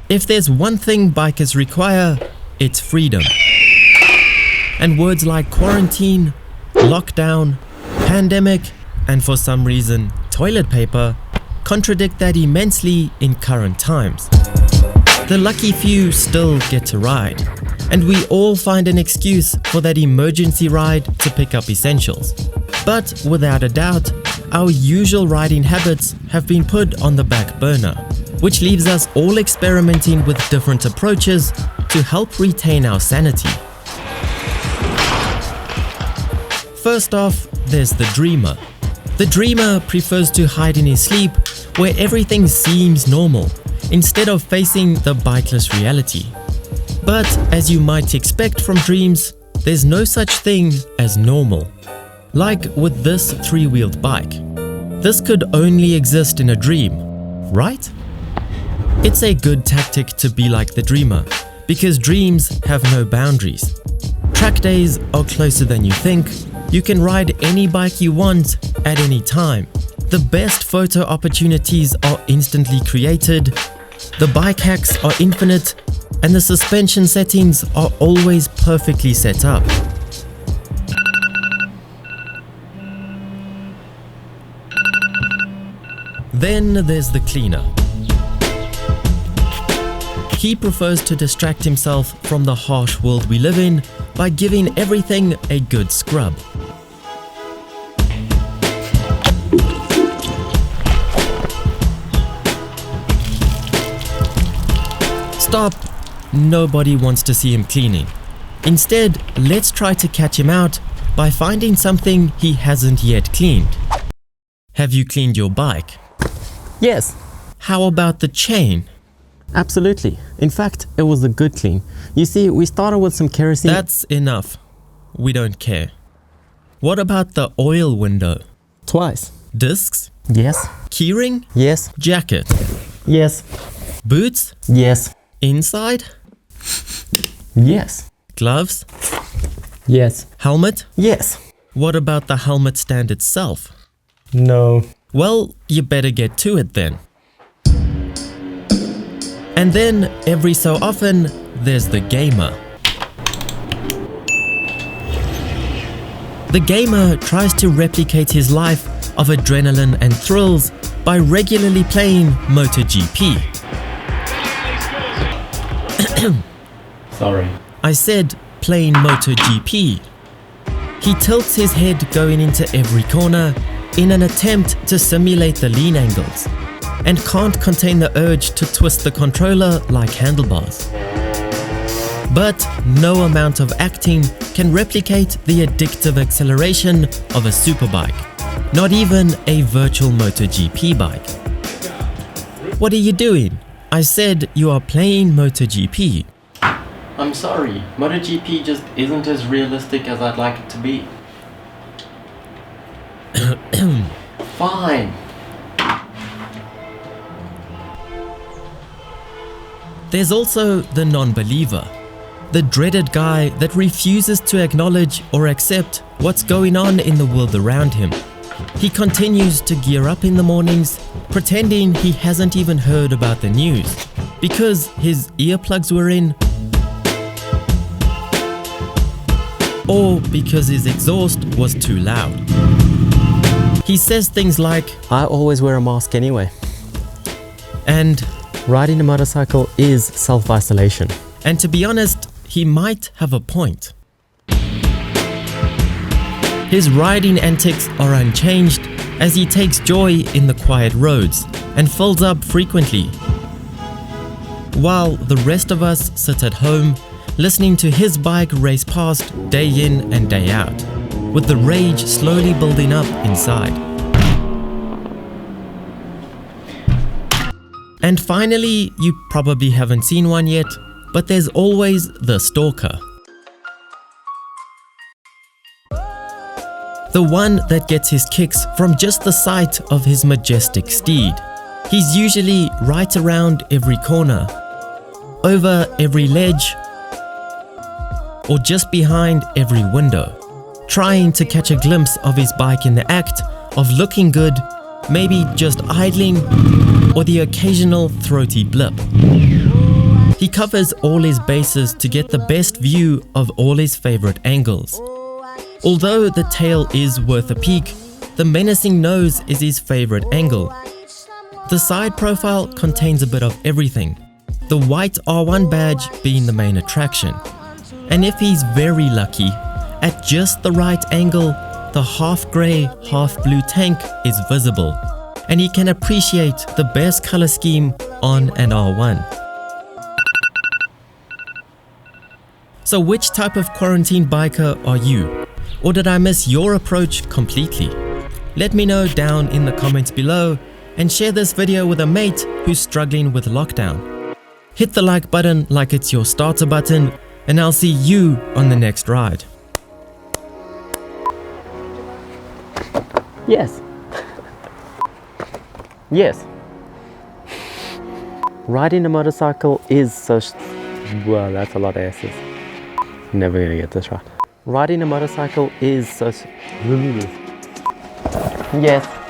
If there's one thing bikers require, it's freedom. And words like quarantine, lockdown, pandemic, and for some reason, toilet paper, contradict that immensely in current times. The lucky few still get to ride, and we all find an excuse for that emergency ride to pick up essentials. But without a doubt, our usual riding habits have been put on the back burner, which leaves us all experimenting with different approaches to help retain our sanity. First off, there's the dreamer. The dreamer prefers to hide in his sleep where everything seems normal, instead of facing the bikeless reality. But as you might expect from dreams, there's no such thing as normal. Like with this three-wheeled bike. This could only exist in a dream, right? It's a good tactic to be like the dreamer, because dreams have no boundaries. Track days are closer than you think. You can ride any bike you want at any time. The best photo opportunities are instantly created. The bike hacks are infinite, and the suspension settings are always perfectly set up. Then there's the cleaner. He prefers to distract himself from the harsh world we live in by giving everything a good scrub. Stop. Nobody wants to see him cleaning. Instead, let's try to catch him out by finding something he hasn't yet cleaned. Have you cleaned your bike? Yes. How about the chain? Absolutely. In fact, it was a good clean. You see, we started with some kerosene. That's enough. We don't care. What about the oil window? Twice. Discs? Yes. Keyring? Yes. Jacket? Yes. Boots? Yes. Inside? Yes. Gloves? Yes. Helmet? Yes. What about the helmet stand itself? No. Well, you better get to it then. And then, every so often, there's the gamer. The gamer tries to replicate his life of adrenaline and thrills by regularly playing MotoGP. Sorry. I said playing MotoGP. He tilts his head going into every corner in an attempt to simulate the lean angles, and can't contain the urge to twist the controller like handlebars. But no amount of acting can replicate the addictive acceleration of a superbike, not even a virtual MotoGP bike. What are you doing? I said you are playing MotoGP. I'm sorry, MotoGP just isn't as realistic as I'd like it to be. Fine. There's also the non-believer, the dreaded guy that refuses to acknowledge or accept what's going on in the world around him. He continues to gear up in the mornings, pretending he hasn't even heard about the news, because his earplugs were in, or because his exhaust was too loud. He says things like, I always wear a mask anyway. And riding a motorcycle is self-isolation. And to be honest, he might have a point. His riding antics are unchanged as he takes joy in the quiet roads and fills up frequently, while the rest of us sit at home listening to his bike race past day in and day out, with the rage slowly building up inside. And finally, you probably haven't seen one yet, but there's always the stalker. The one that gets his kicks from just the sight of his majestic steed. He's usually right around every corner, over every ledge, or just behind every window, trying to catch a glimpse of his bike in the act of looking good, maybe just idling, or the occasional throaty blip. He covers all his bases to get the best view of all his favorite angles. Although the tail is worth a peek, the menacing nose is his favorite angle. The side profile contains a bit of everything, the white R1 badge being the main attraction. And if he's very lucky, at just the right angle, the half grey, half blue tank is visible, and he can appreciate the best color scheme on an R1. So which type of quarantine biker are you? Or did I miss your approach completely? Let me know down in the comments below, and share this video with a mate who's struggling with lockdown. Hit the like button like it's your starter button, and I'll see you on the next ride. Yes. Yes. Riding a motorcycle is such... Well, that's a lot of S's. Never gonna get this right. Riding a motorcycle is such... Yes.